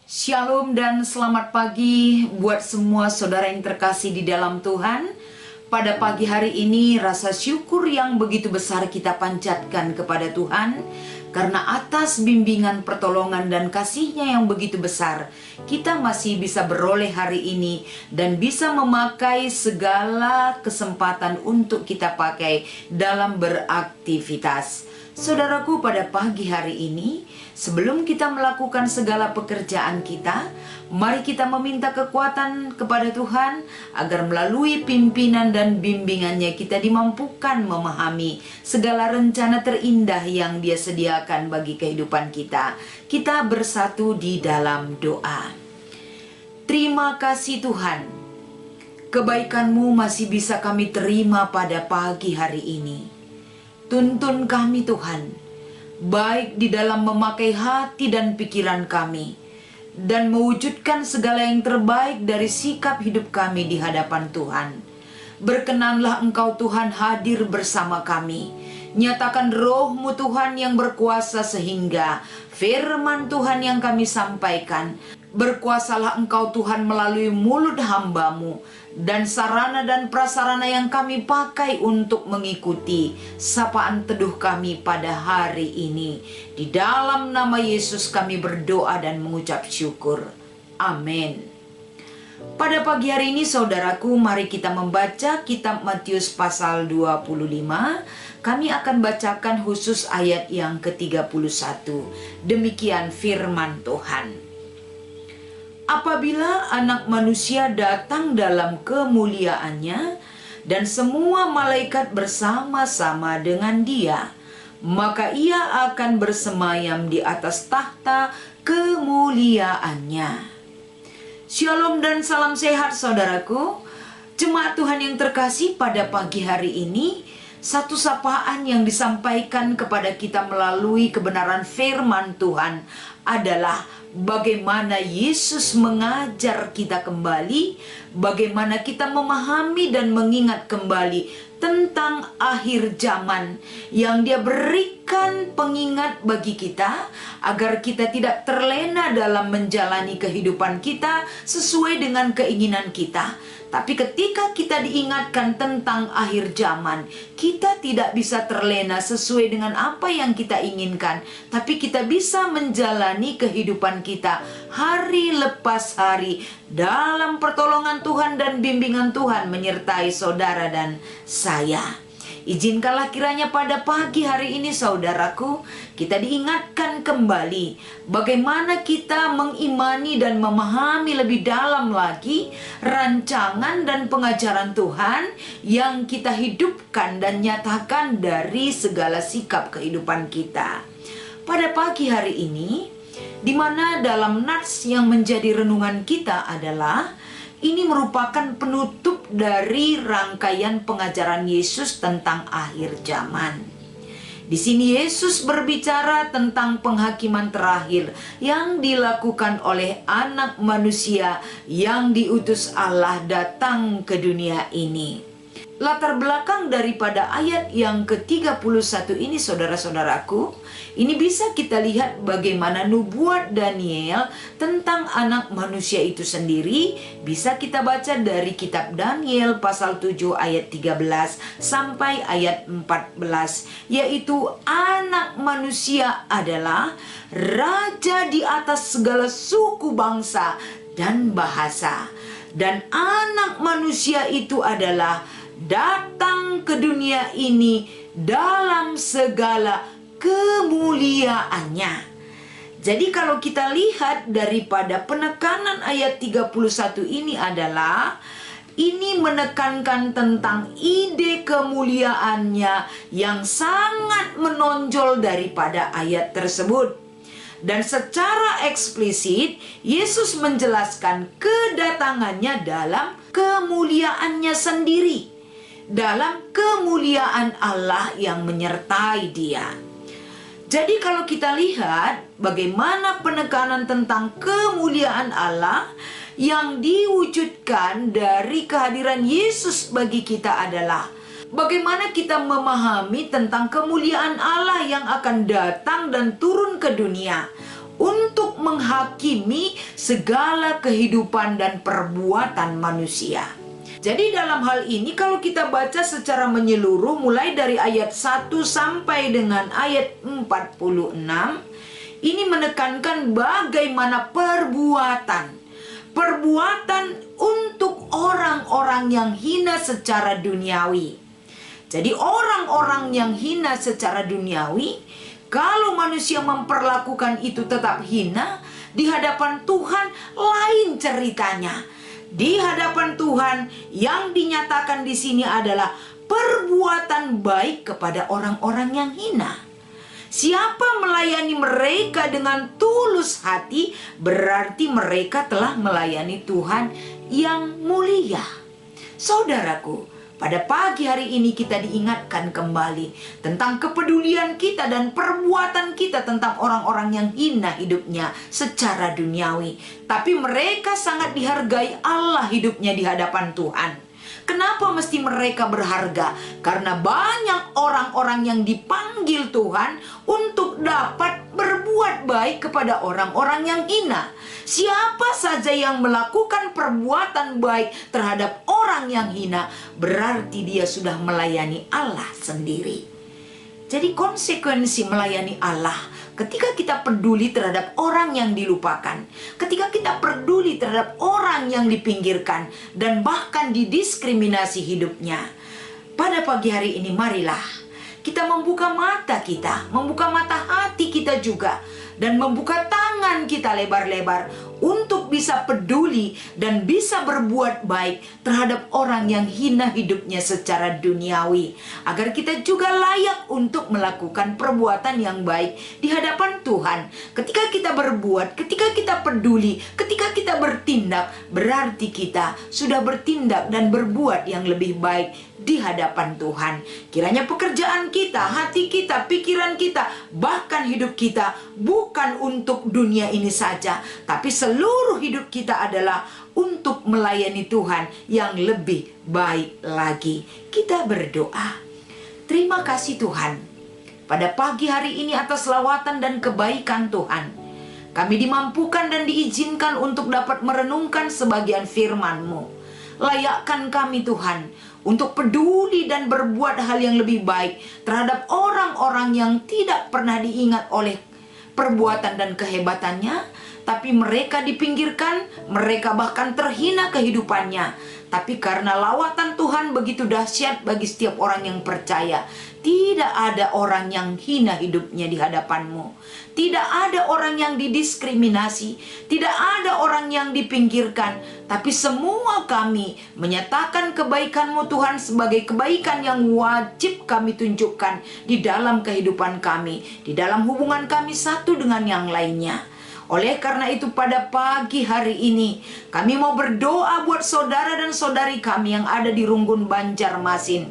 Shalom dan selamat pagi buat semua saudara yang terkasih di dalam Tuhan. Pada pagi hari ini rasa syukur yang begitu besar kita panjatkan kepada Tuhan, karena atas bimbingan, pertolongan dan kasih-Nya yang begitu besar, kita masih bisa beroleh hari ini dan bisa memakai segala kesempatan untuk kita pakai dalam beraktivitas. Saudaraku, pada pagi hari ini, sebelum kita melakukan segala pekerjaan kita, mari kita meminta kekuatan kepada Tuhan agar melalui pimpinan dan bimbingannya kita dimampukan memahami segala rencana terindah yang Dia sediakan bagi kehidupan kita. Kita bersatu di dalam doa. Terima kasih Tuhan, kebaikan-Mu masih bisa kami terima pada pagi hari ini. Tuntun kami Tuhan, baik di dalam memakai hati dan pikiran kami, dan mewujudkan segala yang terbaik dari sikap hidup kami di hadapan Tuhan. Berkenanlah Engkau Tuhan hadir bersama kami. Nyatakan Roh-Mu Tuhan yang berkuasa sehingga firman Tuhan yang kami sampaikan, berkuasalah Engkau Tuhan melalui mulut hamba-Mu dan sarana dan prasarana yang kami pakai untuk mengikuti sapaan teduh kami pada hari ini. Di dalam nama Yesus kami berdoa dan mengucap syukur. Amin. Pada pagi hari ini saudaraku, mari kita membaca kitab Matius pasal 25. Kami akan bacakan khusus ayat yang ke-31. Demikian firman Tuhan. Apabila Anak Manusia datang dalam kemuliaannya dan semua malaikat bersama-sama dengan Dia, maka Ia akan bersemayam di atas tahta kemuliaannya. Shalom dan salam sehat saudaraku. Jemaat Tuhan yang terkasih, pada pagi hari ini satu sapaan yang disampaikan kepada kita melalui kebenaran firman Tuhan adalah bagaimana Yesus mengajar kita kembali, bagaimana kita memahami dan mengingat kembali tentang akhir zaman yang Dia berikan pengingat bagi kita agar kita tidak terlena dalam menjalani kehidupan kita sesuai dengan keinginan kita. Tapi ketika kita diingatkan tentang akhir zaman, kita tidak bisa terlena sesuai dengan apa yang kita inginkan, tapi kita bisa menjalani kehidupan kita hari lepas hari dalam pertolongan Tuhan dan bimbingan Tuhan menyertai saudara dan saya. Izinkanlah kiranya pada pagi hari ini saudaraku, kita diingatkan kembali bagaimana kita mengimani dan memahami lebih dalam lagi rancangan dan pengajaran Tuhan yang kita hidupkan dan nyatakan dari segala sikap kehidupan kita. Pada pagi hari ini, di mana dalam nats yang menjadi renungan kita adalah ini merupakan penutup dari rangkaian pengajaran Yesus tentang akhir zaman. Di sini Yesus berbicara tentang penghakiman terakhir yang dilakukan oleh Anak Manusia yang diutus Allah datang ke dunia ini. Latar belakang daripada ayat yang ke-31 ini saudara-saudaraku, ini bisa kita lihat bagaimana nubuat Daniel tentang Anak Manusia itu sendiri bisa kita baca dari kitab Daniel pasal 7 ayat 13 sampai ayat 14, yaitu Anak Manusia adalah Raja di atas segala suku, bangsa dan bahasa, dan Anak Manusia itu adalah datang ke dunia ini dalam segala kemuliaannya. Jadi kalau kita lihat daripada penekanan ayat 31 ini adalah ini menekankan tentang ide kemuliaannya yang sangat menonjol daripada ayat tersebut. Dan secara eksplisit Yesus menjelaskan kedatangannya dalam kemuliaannya sendiri, dalam kemuliaan Allah yang menyertai Dia. Jadi kalau kita lihat bagaimana penekanan tentang kemuliaan Allah yang diwujudkan dari kehadiran Yesus bagi kita adalah bagaimana kita memahami tentang kemuliaan Allah yang akan datang dan turun ke dunia untuk menghakimi segala kehidupan dan perbuatan manusia. Jadi dalam hal ini kalau kita baca secara menyeluruh mulai dari ayat 1 sampai dengan ayat 46, ini menekankan bagaimana perbuatan untuk orang-orang yang hina secara duniawi. Jadi orang-orang yang hina secara duniawi, kalau manusia memperlakukan itu tetap hina, di hadapan Tuhan lain ceritanya. Di hadapan Tuhan yang dinyatakan di sini adalah perbuatan baik kepada orang-orang yang hina. Siapa melayani mereka dengan tulus hati, berarti mereka telah melayani Tuhan yang mulia. Saudaraku, pada pagi hari ini kita diingatkan kembali tentang kepedulian kita dan perbuatan kita tentang orang-orang yang hina hidupnya secara duniawi. Tapi mereka sangat dihargai Allah hidupnya di hadapan Tuhan. Kenapa mesti mereka berharga? Karena banyak orang-orang yang dipanggil Tuhan untuk dapat berbuat baik kepada orang-orang yang hina. Siapa saja yang melakukan perbuatan baik terhadap orang yang hina, berarti dia sudah melayani Allah sendiri. Jadi konsekuensi melayani Allah, ketika kita peduli terhadap orang yang dilupakan, ketika kita peduli terhadap orang yang dipinggirkan, dan bahkan didiskriminasi hidupnya. Pada pagi hari ini marilah kita membuka mata kita, membuka mata hati kita juga, dan membuka tangan kita lebar-lebar untuk bisa peduli dan bisa berbuat baik terhadap orang yang hina hidupnya secara duniawi, agar kita juga layak untuk melakukan perbuatan yang baik di hadapan Tuhan. Ketika kita berbuat, ketika kita peduli, ketika kita bertindak, berarti kita sudah bertindak dan berbuat yang lebih baik di hadapan Tuhan. Kiranya pekerjaan kita, hati kita, pikiran kita, bahkan hidup kita bukan untuk dunia ini saja, tapi seluruh hidup kita adalah untuk melayani Tuhan yang lebih baik lagi. Kita berdoa. Terima kasih Tuhan, pada pagi hari ini atas lawatan dan kebaikan Tuhan. Kami dimampukan dan diizinkan untuk dapat merenungkan sebagian firman-Mu. Layakkan kami Tuhan untuk peduli dan berbuat hal yang lebih baik terhadap orang-orang yang tidak pernah diingat oleh perbuatan dan kehebatannya, tapi mereka dipinggirkan, mereka bahkan terhina kehidupannya. Tapi karena lawatan Tuhan begitu dahsyat bagi setiap orang yang percaya, tidak ada orang yang hina hidupnya di hadapan-Mu. Tidak ada orang yang didiskriminasi, tidak ada orang yang dipinggirkan, tapi semua kami menyatakan kebaikan-Mu Tuhan sebagai kebaikan yang wajib kami tunjukkan di dalam kehidupan kami, di dalam hubungan kami satu dengan yang lainnya. Oleh karena itu pada pagi hari ini kami mau berdoa buat saudara dan saudari kami yang ada di Runggun Banjarmasin,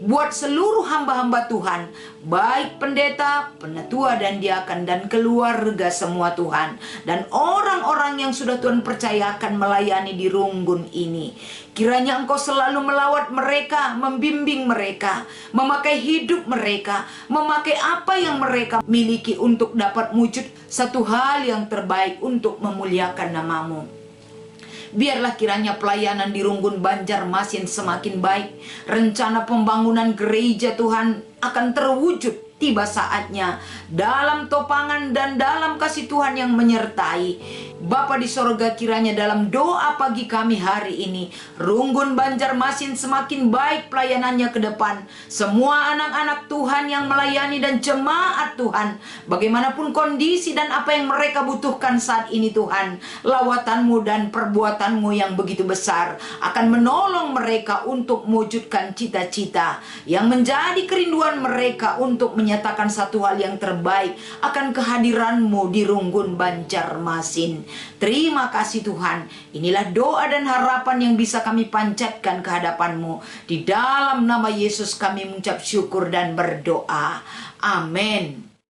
buat seluruh hamba-hamba Tuhan, baik pendeta, penatua dan diakan dan keluarga semua Tuhan, dan orang-orang yang sudah Tuhan percayakan melayani di Runggun ini. Kiranya Engkau selalu melawat mereka, membimbing mereka, memakai hidup mereka, memakai apa yang mereka miliki untuk dapat wujud satu hal yang terbaik untuk memuliakan nama-Mu. Biarlah kiranya pelayanan di Runggun Banjarmasin semakin baik. Rencana pembangunan gereja Tuhan akan terwujud tiba saatnya dalam topangan dan dalam kasih Tuhan yang menyertai. Bapa di sorga, kiranya dalam doa pagi kami hari ini, Runggun Banjarmasin semakin baik pelayanannya ke depan. Semua anak-anak Tuhan yang melayani dan jemaat Tuhan, bagaimanapun kondisi dan apa yang mereka butuhkan saat ini Tuhan, lawatan-Mu dan perbuatan-Mu yang begitu besar akan menolong mereka untuk mewujudkan cita-cita yang menjadi kerinduan mereka untuk menyatakan satu hal yang terbaik akan kehadiran-Mu di Runggun Banjarmasin. Terima kasih Tuhan. Inilah doa dan harapan yang bisa kami panjatkan ke hadapan-Mu. Di dalam nama Yesus kami mengucap syukur dan berdoa. Amin.